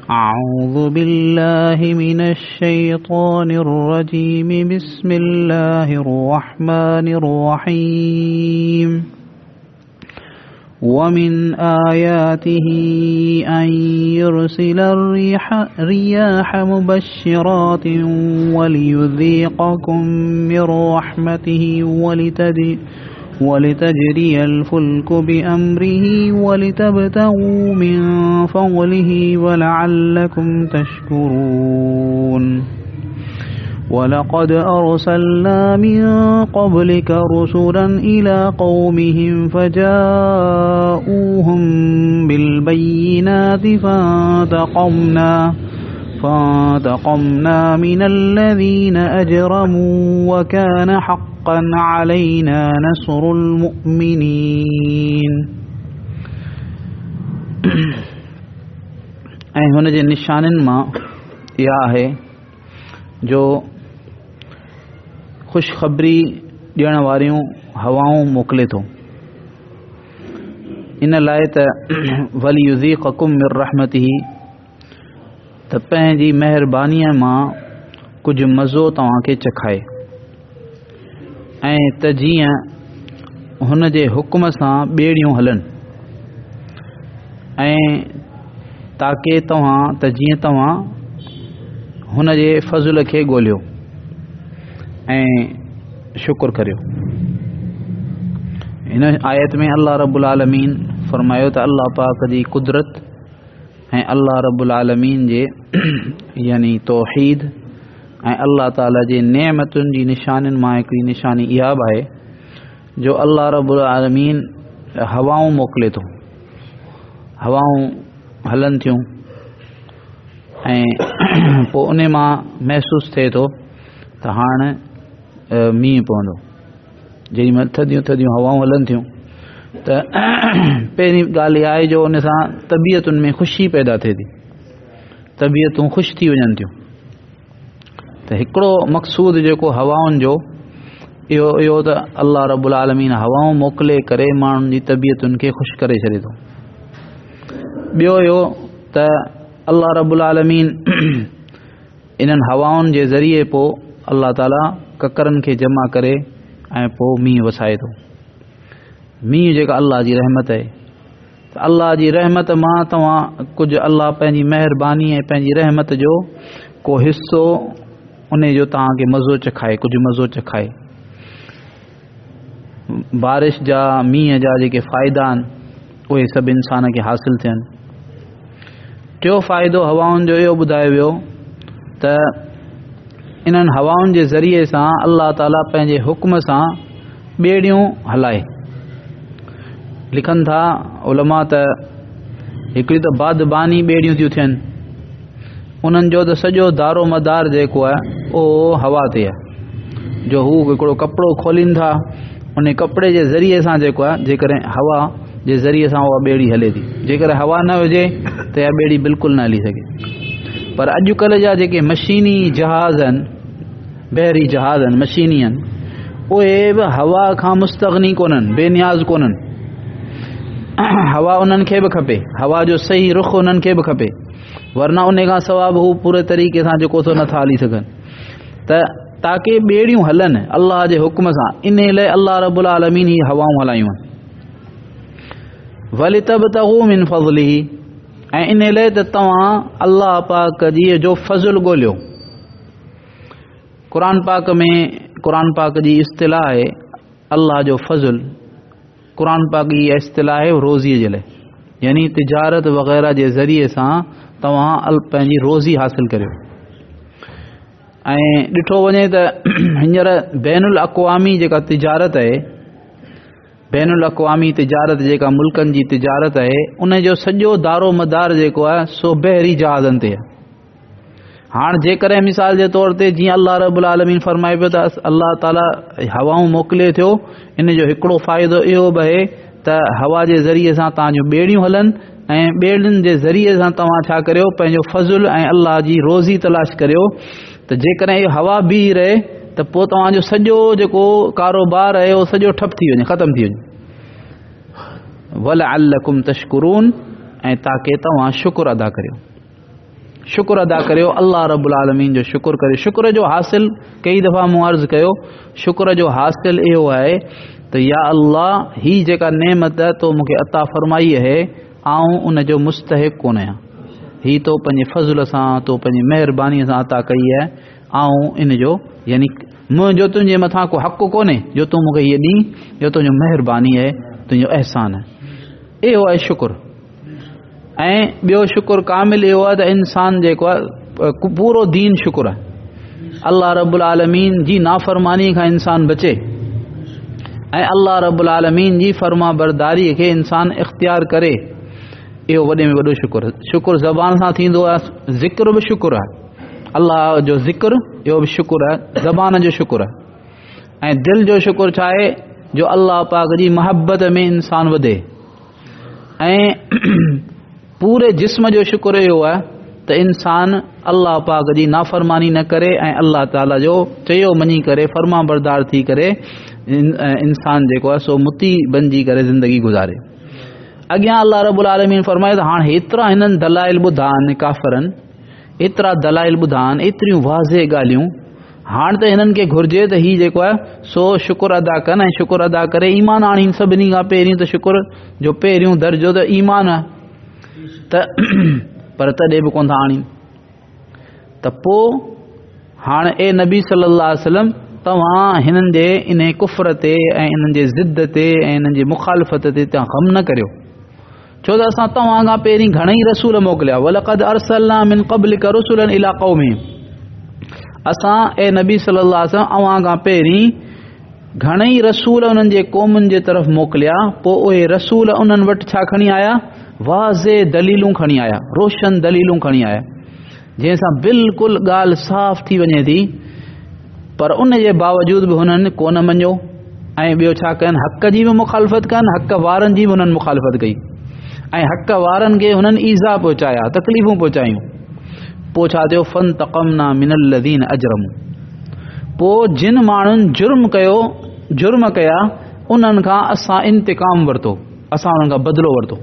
أعوذ بالله من الشيطان الرجيم بسم الله الرحمن الرحيم ومن آياته أن يرسل الرياح مبشرات وليذيقكم من رحمته ولتجري الفلك بأمره ولتبتغوا من فضله ولعلكم تشكرون ولقد أرسلنا من قبلك رسلا إلى قومهم فجاءوهم بالبينات فانتقمنا من الذين أجرموا وكان حقا علينا نصر المؤمنين ऐं हुन जे निशाननि मां इहा आहे जो ख़ुशख़बरी ॾियण वारियूं हवाऊं मोकिले थो। इन लाइ त वलियुज़ीक़कुम मिन रहमतिही त पंहिंजी महिरबानीअ मां कुझु मज़ो तव्हांखे चखाए ऐं त जीअं हुन जे हुक्म सां ॿेड़ियूं हलनि ऐं ताकि जीअं तव्हां हुन जे फज़ल खे ॻोल्हियो ऐं शुक्र करियो। हिन आयत में अल्लाह रब्बुल आलमीन फरमायो त अल्लाह पाक जी कुदरत ऐं अल्लाह रब्बुल आलमीन जे यानी तौहीद ऐं अल्लाह ताला जे नेमतुनि जी निशानियुनि मां हिकिड़ी निशानी इहा बि आहे जो अल्लाह रब्बुल आलमीन हवाऊं मोकिले थो। हवाऊं हलनि थियूं ऐं पोइ उन मां महसूसु थिए थो त हाणे मींहुं पवंदो। जेॾीमहिल थधियूं थधियूं हवाऊं हलनि थियूं त पहिरीं ॻाल्हि इहा आहे जो उन सां तबियतुनि में ख़ुशी पैदा थिए थी, तबियतूं ख़ुशि थी वञनि थियूं। त हिकिड़ो मक़सूदु जेको हवाउनि जो इहो त अल्लाह रब्बुल आलमीन हवाऊं मोकिले करे माण्हुनि जी तबियतुनि खे ख़ुशि करे छॾे थो। ॿियो इहो त अल्लाह रब्बुल आलमीन इन्हनि हवाउनि जे ज़रिए पोइ अल्लाह ताला ककरनि खे जमा करे ऐं पोइ मींहुं वसाए थो। मींहुं जेका अल्लाह जी रहमत आहे, त अल्लाह जी रहमत मां तव्हां कुझु अल्लाह पंहिंजी महिरबानी ऐं पंहिंजी रहमत जो को हिसो उन जो तव्हांखे मज़ो चखाए, कुझु मज़ो चखाए। बारिश जा मींहं जा जेके फ़ाइदा आहिनि उहे सभु इंसान खे हासिलु थियनि। टियों फ़ाइदो हवाउनि जो इहो ॿुधायो वियो त इन्हनि हवाउनि जे ज़रिए सां अल्लाह ताला पंहिंजे हुक्म सां ॿेड़ियूं हलाए। लिखनि था उलमा त हिकिड़ी त बादबानी ॿेड़ियूं थियूं थियनि, उन्हनि जो त सॼो दारो मदार जेको आहे उहो हवा ते आहे। जो हू हिकिड़ो कपिड़ो खोलीनि था, उन कपिड़े जे ज़रिए सां जेको आहे जेकॾहिं हवा जे ज़रिए सां उहा ॿेड़ी हले थी। जेकॾहिं हवा न हुजे त इहा ॿेड़ी बिल्कुलु न हली सघे। पर अॼुकल्ह जा जेके मशीनी जहाज़ आहिनि, बहरी जहाज़ आहिनि, मशीनी आहिनि, उहे बि हवा खां मुस्तगनी कोन्हनि, बेनियाज़ कोन्हनि। हवा उन्हनि खे बि खपे, हवा जो सही रुख उन्हनि खे बि खपे, वरना उन खां सवाइ हू पूरे तरीक़े सां जेको सो नथा हली सघनि। त ताकि ॿेड़ियूं हलनि अल्लाह जे हुक्म सां, इन लाइ अल्लाह रब्बुल आलमीन ही हवाऊं हलायूं आहिनि। वलितबतगू मिन फज़लिही, ऐं इन लाइ त तव्हां अल्लाह पाक जी जो फज़ल ॻोल्हियो। क़ुरान पाक जी इस्तिलाह आहे अल्लाह जो फज़ल। क़ुरान पाक जी इस्तिलाह आहे रोज़ीअ जे लाइ, यानी तिजारत वग़ैरह जे ज़रिए सां तव्हां पंहिंजी रोज़ी हासिलु करियो। ऐं ॾिठो वञे त हींअर बैनुल अक़वामी जेका तिजारत आहे, बैनुल अक़वामी तिजारत जेका मुल्कनि जी तिजारत आहे, उन जो सॼो दारो मदार जेको आहे सो बहरी जहाज़नि ते आहे। हाणे जेकॾहिं मिसाल जे तौर ते जीअं अल्लाह रब्बुल आलमीन फरमाए पियो त अल्लाह ताला हवाऊं मोकिले थियो, इन जो हिकिड़ो फ़ाइदो इहो बि आहे त हवा जे ज़रिए सां तव्हांजूं ॿेड़ियूं हलनि ऐं ॿेड़ियुनि जे ज़रिए सां तव्हां छा करियो, पंहिंजो फज़ुल ऐं अल्लाह जी रोज़ी तलाश करियो। त जेकॾहिं इहो हवा बीह रहे त पोइ तव्हांजो सॼो जेको कारोबार आहे उहो सॼो ठप थी वञे, ख़तम थी वञे। वलअल्लकुम तशकुरून, ऐं ताकि तव्हां शुक्र अदा करियो। शुक्र अदा करियो, अल्लाह रब्बुल आलमीन जो शुक्र करे। शुक्र जो हासिल कई दफ़ा मूं अर्ज़ु कयो, शुक्र जो हासिल इहो आहे त या अल्लाह ही जेका नेमत तो मूंखे अता फ़रमाई आहे आऊं उन जो मुस्तहिक़ कोन आहियां, ही तो पंहिंजे फज़ल सां तो पंहिंजी महिरबानीअ सां अता कई आहे, आऊं इन जो यानी मुंहिंजो तुंहिंजे मथां को हक़ कोन्हे जो तूं मूंखे हीअ ॾीं, जो तुंहिंजो महिरबानी आहे, तुंहिंजो अहसान आहे। इहो आहे शुक्र। ऐं ॿियो शुक्र कामिल इहो आहे त इंसान जेको आहे पूरो दीन शुक्र आहे, अल्लाह रब्बुल आलमीन जी नाफ़रमानी खां इंसान बचे ऐं अल्लाह रब्बुल आलमीन जी फर्मा बरदारी खे इंसान इख्तियार करे, इहो वॾे में वॾो शुक्र। शुक्र ज़बान सां थींदो आहे, ज़िक्र बि शुक्र आहे, अल्लाह जो ज़िक्र इहो बि शुक्र आहे, ज़बान जो शुक्र आहे। ऐं दिलि जो शुक्र छा आहे, जो अल्लाह पाक जी महबत में इंसान वधे। ऐं पूरे जिस्म जो शुक्र इहो आहे त इंसान अल्लाह पाक जी नाफ़रमानी न करे ऐं अल्लाह ताला जो चयो मञी करे फर्मा बरदार थी करे इंसान जेको आहे सो मुती बणिजी करे ज़िंदगी गुज़ारे। अॻियां अल्लाह रब्बुल आलमीन फरमाए त हाणे हेतिरा हिननि दलाइल ॿुधा आहिनि काफ़रनि, एतिरा दलाइल ॿुधा आहिनि, एतिरियूं वाज़े ॻाल्हियूं, हाणे त हिननि खे घुर्जे त हीउ जेको आहे सो शुक्र अदा कनि ऐं शुक्र अदा करे ईमान आणीनि। सभिनी खां पहिरियों त शुक्र जो पहिरियों दर्जो त ईमान आहे, त पर तॾहिं बि कोन था आणीनि। त पोइ हाणे ए नबी सल्लल्लाहु अलैहि वसल्लम तव्हां हिननि जे इन कुफ़र ते ऐं इन्हनि जे ज़िद ते ऐं इन्हनि जी मुखालफ़त ते तव्हां ग़म न करियो, छो त असां तव्हां खां पहिरीं घणेई रसूल मोकिलिया। वलक़द अरसलना मिन क़ब्लिका रुसुलन इला क़ौमिहिम, असां ए नबी सल्लल्लाहु अलैहि वसल्लम अव्हां खां पहिरीं घणेई रसूल उन्हनि जे क़ौमुनि जे तरफ़ मोकिलिया। पोइ उहे रसूल उन्हनि वटि छा खणी आया, वाज़े दलीलूं खणी आया, रोशन दलीलूं खणी आया, जंहिंसां बिल्कुलु ॻाल्हि साफ़ थी वञे थी। पर उन जे बावजूद बि हुननि कोन मञियो ऐं ॿियो छा कनि, हक़ जी बि मुखालफ़त कनि, हक़ वारनि जी बि हुननि मुखालफ़त कई ऐं हक़ वारनि खे हुननि ईज़ा पहुचाया, तकलीफ़ूं पहुचायूं। पोइ छा थियो, फ़ंतक़मना मिनल लज़ीना अजरमू, पोइ जिन माण्हुनि जुर्म कया उन्हनि खां असां इंतिकाम वरितो, असां उन्हनि खां बदिलो वरितो।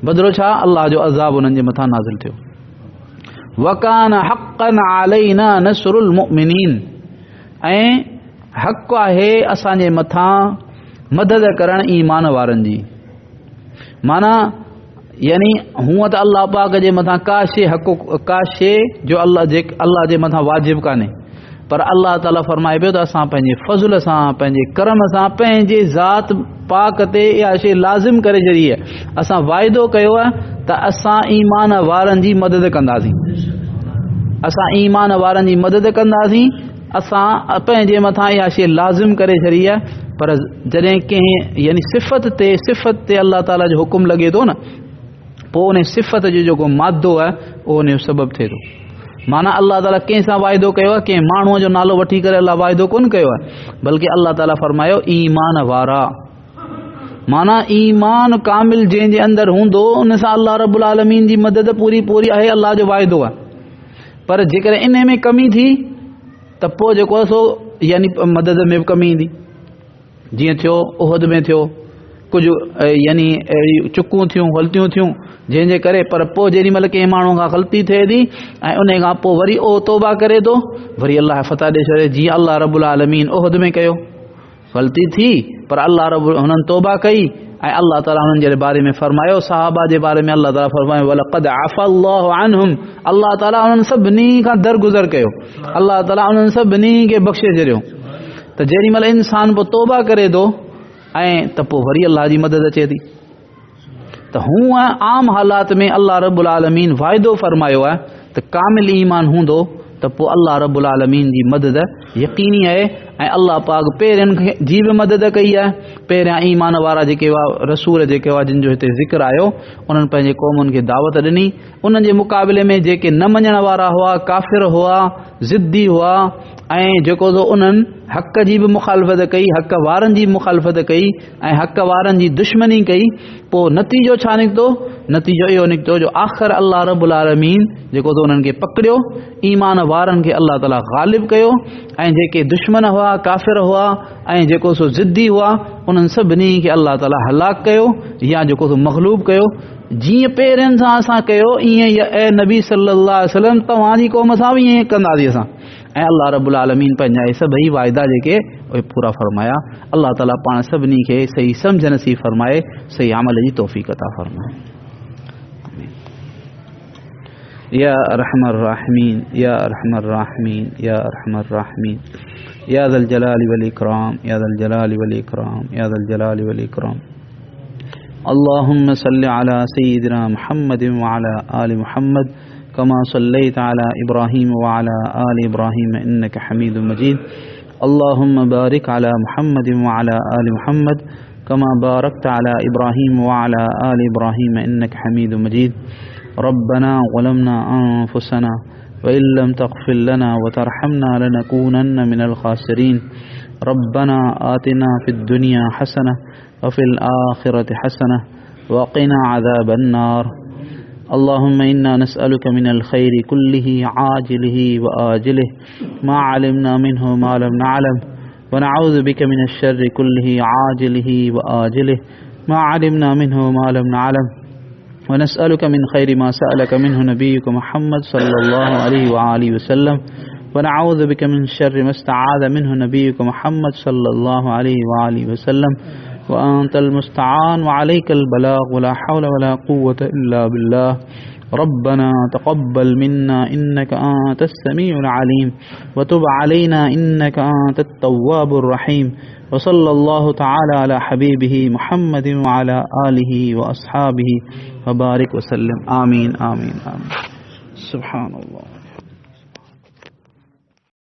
बदिलो छा, अल्लाह जो अज़ाब उन्हनि जे मथां नाज़िल थियो। वकान हक़्क़न अलैना नस्रुल मुमिनीन, ऐं हक़ आहे असांजे मथां मदद करण ईमान वारनि जी। माना यानी हूअं त अल्लाह पाक जे मथां का शइ जो अल्लाह जे मथां वाजिब कान्हे, पर अल्लाह ताला फरमाए पियो त असां पंहिंजे फज़ल सां, पंहिंजे करम सां, पंहिंजे ज़ात पाक ते इहा शइ लाज़िम करे छॾी आहे। असां वाइदो कयो आहे त असां ईमान वारनि जी मदद कंदासीं, असां ईमान वारनि जी मदद कंदासीं, असां पंहिंजे मथां इहा शइ लाज़िम करे छॾी आहे। पर जॾहिं कंहिं यानी सिफ़त ते अल्लाह ताला जो हुकुम लॻे थो न, पोइ उन सिफ़त जो जेको मादो आहे उहो उन जो सबबु थिए थो। माना अल्लाह ताला कंहिंसां वाइदो कयो आहे, कंहिं माण्हूअ जो नालो वठी करे अल्लाह वाइदो कोन कयो आहे, बल्कि अल्लाह ताला फरमायो ईमान वारा। माना ईमान कामिल जंहिंजे अंदरि हूंदो उन सां अल्लाह रब्बुल आलमीन जी मदद पूरी आहे, अल्लाह जो वाइदो आहे। पर जेकर इन में कमी थी त पोइ जेको आहे सो यानी मदद में बि कमी ईंदी। जीअं थियो उहद में थियो, कुझु यानी अहिड़ी चुकूं थियूं, ग़लतियूं थियूं, जंहिंजे करे पर पोइ जेॾी महिल कंहिं माण्हू खां ग़लती थिए थी ऐं उन खां पोइ वरी उहो तौबा करे थो, वरी अल्लाह फतह ॾेई छॾे। जीअं अल्लाह रब्बुल आलमीन उहद में कयो, ग़लती थी पर अल्लाह रब्बुल हुननि तौबा कई ऐं अल्लाह ताला हुननि जे बारे में फरमायो, सहाबा जे बारे में अल्लाह ताला फरमायो वलक़द अफ़ल्लाहु अन्हुम, अल्लाह ताला उन्हनि सभिनी खां दरगुज़र कयो, अल्लाह ताला उन्हनि सभिनी खे बख़्शे छॾियो। त जेॾी महिल इंसान पोइ तौबा करे थो ऐं त पोइ वरी अल्लाह जी मदद अचे थी। त हूअं आम हालात में अल्लाह रब्बुल आलमीन वाइदो फरमायो आहे त कामिल ईमान हूंदो त पोइ अल्लाह रब्बुल आलमीन जी मदद यकीनी आहे। ऐं अल्लाह पाक पहिरियनि जी बि मदद कई आहे। पहिरियां ईमान वारा जेके हुआ रसूल जेके हुआ जिन जो हिते ज़िक्र आयो, उन्हनि पंहिंजे क़ौमुनि खे दावत ॾिनी। उन्हनि जे मुक़ाबले में जेके न मञण वारा हुआ, काफ़िर हुआ, ज़िद्दी हुआ ऐं जेको उन्हनि हक़ जी बि मुखालफ़त कई, हक़ वारनि जी मुखालफ़त कई ऐं हक़ वारनि जी दुश्मनी कई, पोइ नतीजो छा निकितो? नतीजो इहो निकितो जो आख़िर अल्लाह रब्बुल आलमीन जेको उन्हनि खे पकड़ियो, ईमान वारनि खे अल्लाह ताला ग़ालिब कयो ऐं जेके दुश्मन हुआ हुआ, काफ़िर हुआ ऐं जेको सो ज़िद्दी हुआ, उन्हनि सभिनी खे अल्लाह ताला हलाक कयो या जेको सो मग़लूब कयो। जीअं पहिरियनि सां असां कयो ईअं ई ए नबी सल्लल्लाहु अलैहि वसल्लम तव्हांजी क़ौम सां बि ईअं कंदासीं असां। ऐं अल्लाह रब्बुल आलमीन पंहिंजा इहे सभई वाइदा जेके उहे पूरा फरमाया। अल्लाह ताला पाण सभिनी खे सही सम्झ नसीब फरमाए, सही अमल जी तौफ़ीक़ अता फरमाए। या अरहमर राहिमीन, या अरहमर राहिमीन, या अरहमर राहिमीन, या ज़ल जलाली वल इकराम, या ज़ल जलाली वल इकराम, या ज़ल जलाली वल इकराम। अल्लाहुम्मा सल्लि अला सय्यिदिना मुहम्मदिन व अला आलि मुहम्मद कमा सल्लैता अला इब्राहीम व अला आलि इब्राहीम इन्नका हमीदुम मजीद। अल्लाहुम्मा बारिक अला मुहम्मदिन व अला आलि मुहम्मद कमा बारकता अला इब्राहीम व अला आलि इब्राहीम इन्नका हमीदुम मजीद। रब्बना ज़लमना अनफुसना व इन लम तग़फिर लना व तरहमना लनकूनन्न मिनल खासिरीन। रब्बना आतिना फिद दुनिया हसना व फिल आखिरति हसना व क़िना अज़ाबन नार। अल्लाहुम्मा इन्ना नस्अलुका मिनल खैरि कुल्लिहि आजिलिहि व आजिलिहि मा अलिमना मिन्हु मा लम नअलम व नऊज़ु बिका मिनश शर्रि कुल्लिहि आजिलिहि व आजिलिहि मा अलिमना मिन्हु मा लम नअलम व नस्अलुका मिन खैरि मा सअलका मिन्हु नबियुका मुहम्मद सल्लल्लाहु अलैहि व आलिहि वसल्लम व नऊज़ु बिका मिन शर्रि मा इस्तआज़ मिन्हु नबियुका मुहम्मद सल्लल्लाहु अलैहि व आलिहि वसल्लम व अंतल मुस्तआन व अलैकल बलाग व ला हौला व ला कुव्वता इल्ला बिल्लाह। रब्बना तक़ब्बल मिन्ना इन्नका अंतस समीउल अलीम व तुब अलैना इन्नका अंतत तव्वाबुर रहीम। व सल्लल्लाहु तआला अला हबीबिही मुहम्मदिन व अला आलिहि व अस्हाबिहि व बारिक व सल्लम। आमीन आमीन आमीन। सुब्हानल्लाह।